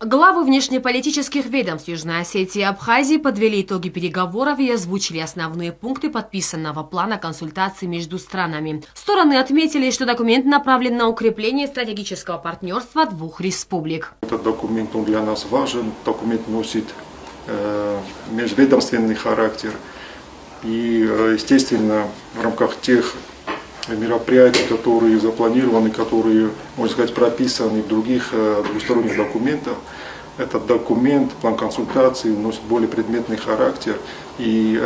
Главы внешнеполитических ведомств Южной Осетии и Абхазии подвели итоги переговоров и озвучили основные пункты подписанного плана консультаций между странами. Стороны отметили, что документ направлен на укрепление стратегического партнерства двух республик. Этот документ для нас важен, документ носит межведомственный характер. И, естественно, в рамках тех мероприятий, которые запланированы, которые, можно сказать, прописаны в других двусторонних документах, этот документ, план консультаций, носит более предметный характер. И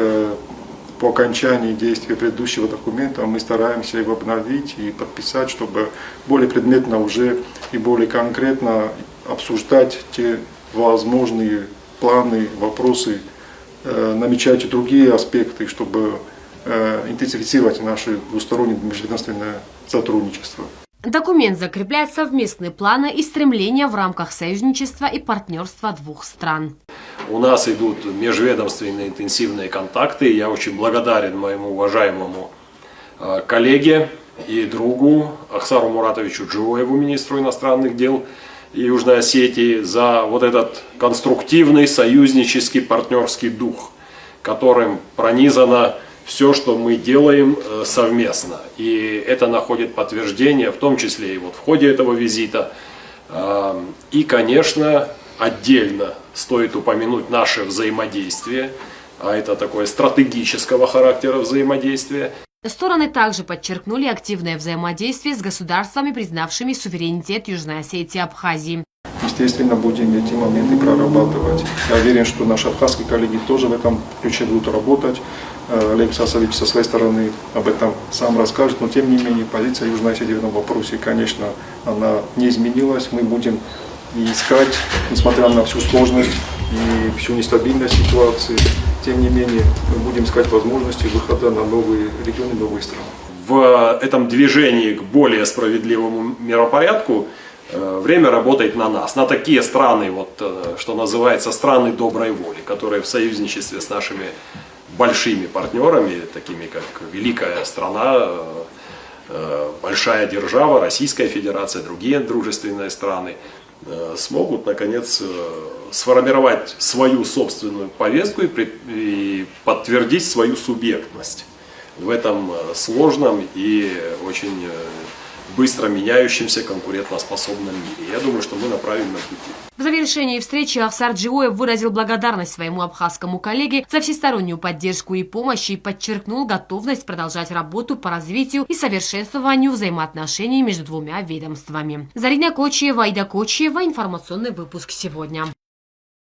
по окончании действия предыдущего документа мы стараемся его обновить и подписать, чтобы более предметно уже и более конкретно обсуждать те возможные планы, вопросы, намечать и другие аспекты, чтобы интенсифицировать наше двустороннее межведомственное сотрудничество. Документ закрепляет совместные планы и стремления в рамках союзничества и партнерства двух стран. У нас идут межведомственные интенсивные контакты. Я очень благодарен моему уважаемому коллеге и другу Ахсару Муратовичу Джоеву, министру иностранных дел Южной Осетии, за вот этот конструктивный союзнический партнерский дух, которым пронизано все, что мы делаем совместно. И это находит подтверждение, в том числе и вот в ходе этого визита. И, конечно, отдельно стоит упомянуть наше взаимодействие, а это такое стратегического характера взаимодействие. Стороны также подчеркнули активное взаимодействие с государствами, признавшими суверенитет Южной Осетии и Абхазии. Естественно, будем эти моменты прорабатывать. Я уверен, что наши абхазские коллеги тоже в этом ключе будут работать. Олег Сасович со своей стороны об этом сам расскажет, но тем не менее позиция Южной Осетии в этом вопросе, конечно, она не изменилась. Мы будем искать, несмотря на всю сложность и всю нестабильность ситуации, тем не менее мы будем искать возможности выхода на новые регионы, новые страны. В этом движении к более справедливому миропорядку время работает на нас, на такие страны, вот, что называется, страны доброй воли, которые в союзничестве с нашими большими партнерами, такими как великая страна, большая держава, Российская Федерация, другие дружественные страны, смогут, наконец, сформировать свою собственную повестку и подтвердить свою субъектность в этом сложном и очень быстро меняющемся конкурентоспособном мире. Я думаю, что мы на правильном пути. В завершении встречи Ахсар Джоев выразил благодарность своему абхазскому коллеге за всестороннюю поддержку и помощь и подчеркнул готовность продолжать работу по развитию и совершенствованию взаимоотношений между двумя ведомствами. Зарина Кочиева, Айда Кочиева, информационный выпуск сегодня.